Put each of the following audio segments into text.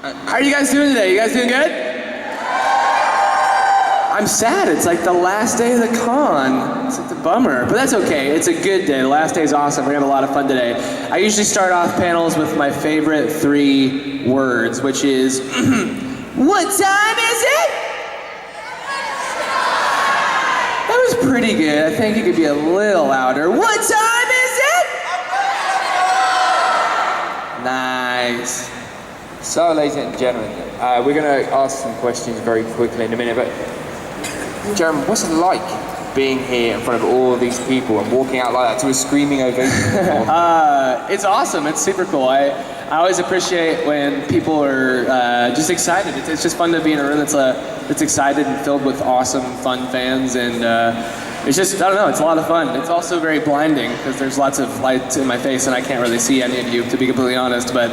How are you guys doing today? You guys doing good? I'm sad. It's like the last day of the con. It's a bummer, but that's okay. It's a good day. The last day is awesome. We're gonna have a lot of fun today. I usually start off panels with my favorite 3 words, which is, what time is it? That was pretty good. I think you could be a little louder. What time is it? Nice. So, ladies and gentlemen, we're going to ask some questions very quickly in a minute, but Jeremy, what's it like being here in front of all of these people and walking out like that to a screaming ovation? It's awesome. It's super cool. I always appreciate when people are just excited. It's just fun to be in a room that's excited and filled with awesome, fun fans, and it's just, I don't know, it's a lot of fun. It's also very blinding because there's lots of light in my face and I can't really see any of you, to be completely honest, but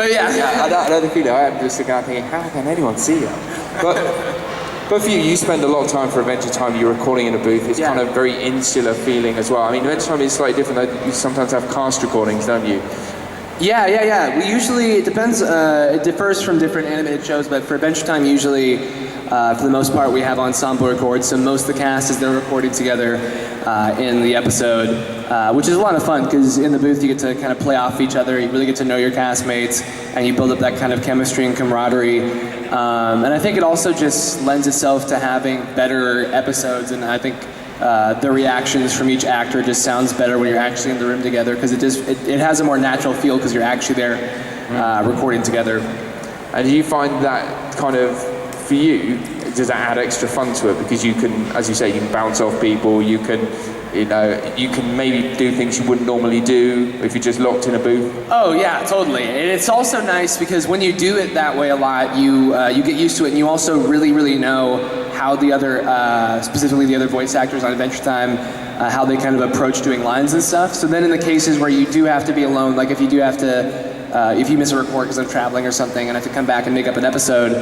yeah. I know the feeling. I am just looking out thinking, how can anyone see you? But for you spend a lot of time for Adventure Time, you're recording in a booth. It's kind of very insular feeling as well. I mean, Adventure Time is slightly different, though. You sometimes have cast recordings, don't you? Yeah. We usually, it depends, it differs from different animated shows, but for Adventure Time, usually, for the most part, we have ensemble records, so most of the cast is they're recording together in the episode, which is a lot of fun, because in the booth you get to kind of play off each other, you really get to know your castmates, and you build up that kind of chemistry and camaraderie. And I think it also just lends itself to having better episodes, and I think the reactions from each actor just sounds better when you're actually in the room together, because it has a more natural feel because you're actually there recording together. And do you find that kind of, for you, does that add extra fun to it? Because you can, as you say, you can bounce off people, you can maybe do things you wouldn't normally do if you're just locked in a booth. Oh yeah, totally. And it's also nice because when you do it that way a lot, you get used to it, and you also really know how the other, specifically the other voice actors on Adventure Time, how they kind of approach doing lines and stuff. So then in the cases where you do have to be alone, like if you do have to, if you miss a record because I'm traveling or something and I have to come back and make up an episode,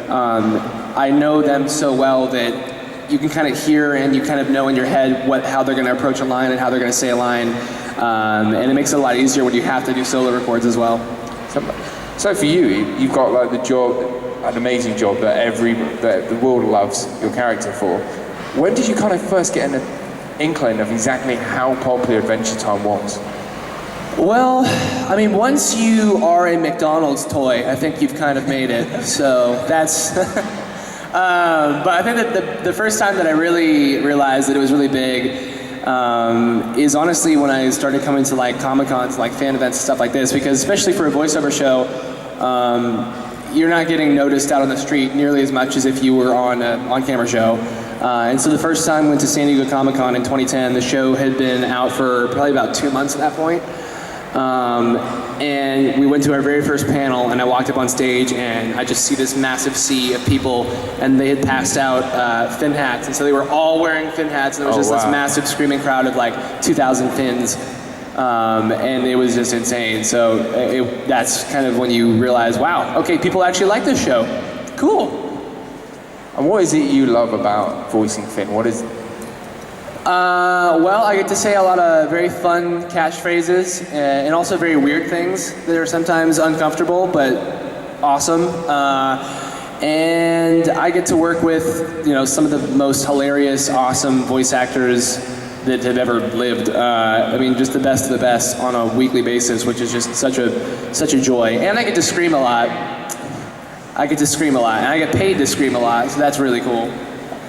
I know them so well that you can kind of hear and you kind of know in your head how they're going to approach a line and how they're going to say a line, and it makes it a lot easier when you have to do solo records as well. So for you, you've got like the job, an amazing job that the world loves your character for. When did you kind of first get an inkling of exactly how popular Adventure Time was? Well, I mean, once you are a McDonald's toy, I think you've kind of made it. So that's. But I think that the first time that I really realized that it was really big is honestly when I started coming to like Comic Cons, like fan events and stuff like this, because especially for a voiceover show, you're not getting noticed out on the street nearly as much as if you were on an on-camera show. And so the first time I went to San Diego Comic Con in 2010, the show had been out for probably about 2 months at that point. And we went to our very first panel, and I walked up on stage, and I just see this massive sea of people, and they had passed out Finn hats, and so they were all wearing Finn hats, and there was this massive screaming crowd of like 2,000 Finns, and it was just insane. So that's kind of when you realize, wow, okay, people actually like this show. Cool. And what is it you love about voicing Finn? What is it? Well, I get to say a lot of very fun catchphrases and also very weird things that are sometimes uncomfortable but awesome. And I get to work with, some of the most hilarious, awesome voice actors that have ever lived. I mean, just the best of the best on a weekly basis, which is just such a joy. And I get to scream a lot. And I get paid to scream a lot, so that's really cool.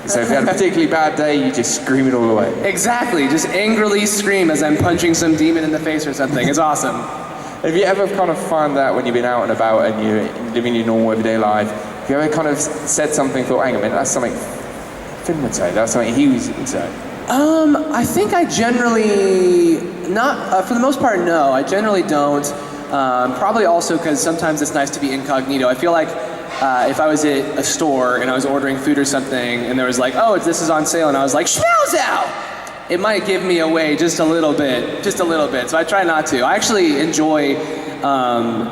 So if you had a particularly bad day, you just scream it all the way. Exactly, just angrily scream as I'm punching some demon in the face or something. It's awesome. Have you ever kind of found that when you've been out and about and you're living your normal everyday life, have you ever kind of said something, thought, hang on a minute, that's something Finn would say, that's something he would say? I think I generally, not, for the most part, no, I generally don't. Probably also because sometimes it's nice to be incognito. I feel like if I was at a store and I was ordering food or something and there was like, oh, this is on sale, and I was like, schmelz out! It might give me away just a little bit. So I try not to. I actually enjoy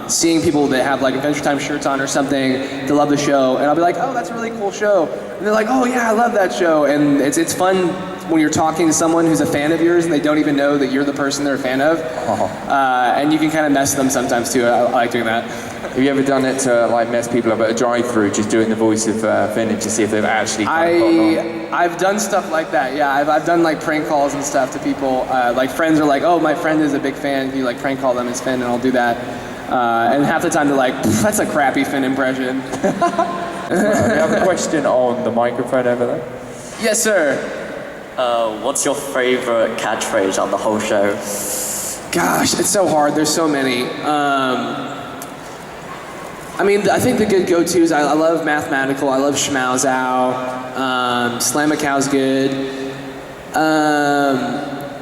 seeing people that have like Adventure Time shirts on or something that love the show, and I'll be like, oh, that's a really cool show. And they're like, oh yeah, I love that show. And it's fun when you're talking to someone who's a fan of yours and they don't even know that you're the person they're a fan of. And you can kind of mess them sometimes too. I like doing that. Have you ever done it to like mess people up at a drive-through, just doing the voice of Finn and to see if they've actually kind of gotten on? I've done stuff like that. Yeah, I've done like prank calls and stuff to people. Like friends are like, oh, my friend is a big fan. You like prank call them as Finn, and I'll do that. And half the time they're like, that's a crappy Finn impression. We have a question on the microphone over there. Yes, sir. What's your favorite catchphrase on the whole show? Gosh, it's so hard. There's so many. I mean, I think the good go-tos, I love Mathematical, I love Schmao Zhao, Slam a Cow's good. Well,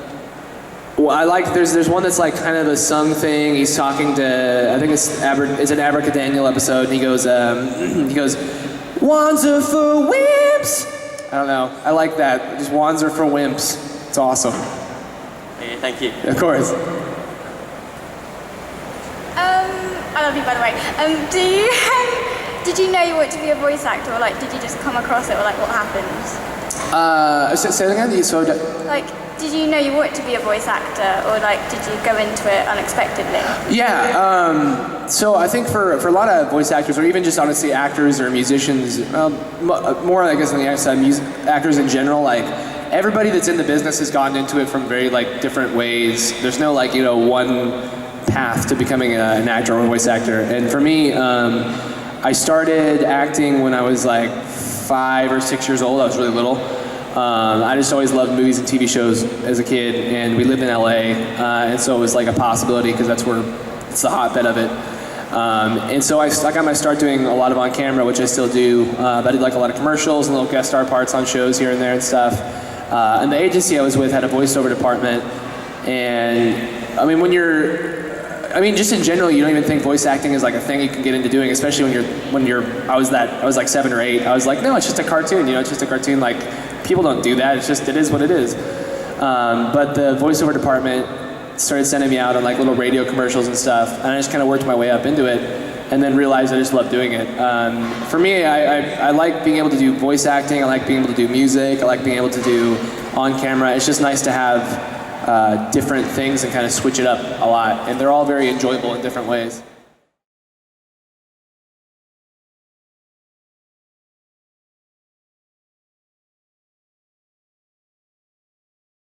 I like, there's one that's like kind of a sung thing. He's talking to, I think it's an Abracadaniel episode, and he goes, wands are for wimps. I don't know, I like that. Just wands are for wimps. It's awesome. Hey, thank you. Of course. I love you, by the way. Did you know you wanted to be a voice actor, or like, did you just come across it, or like, what happened? Say it again. Like, did you know you wanted to be a voice actor, or like, did you go into it unexpectedly? Yeah. So I think for a lot of voice actors, or even just honestly actors or musicians, more I guess on the side, actors in general, like everybody that's in the business has gotten into it from very like different ways. There's no like one path to becoming an actor or a voice actor. And for me, I started acting when I was like 5 or 6 years old. I was really little. I just always loved movies and TV shows as a kid, and we lived in LA, and so it was like a possibility because that's where it's the hotbed of it. And so I got my start doing a lot of on camera, which I still do. I did like a lot of commercials and little guest star parts on shows here and there and stuff. And the agency I was with had a voiceover department, and I mean just in general, you don't even think voice acting is like a thing you can get into doing, especially I was like 7 or 8. I was like, no, it's just a cartoon, it's just a cartoon. Like, people don't do that. It is what it is. But the voiceover department started sending me out on like little radio commercials and stuff, and I just kind of worked my way up into it, and then realized I just love doing it. For me, I like being able to do voice acting. I like being able to do music. I like being able to do on camera. It's just nice to have different things and kind of switch it up a lot, and they're all very enjoyable in different ways.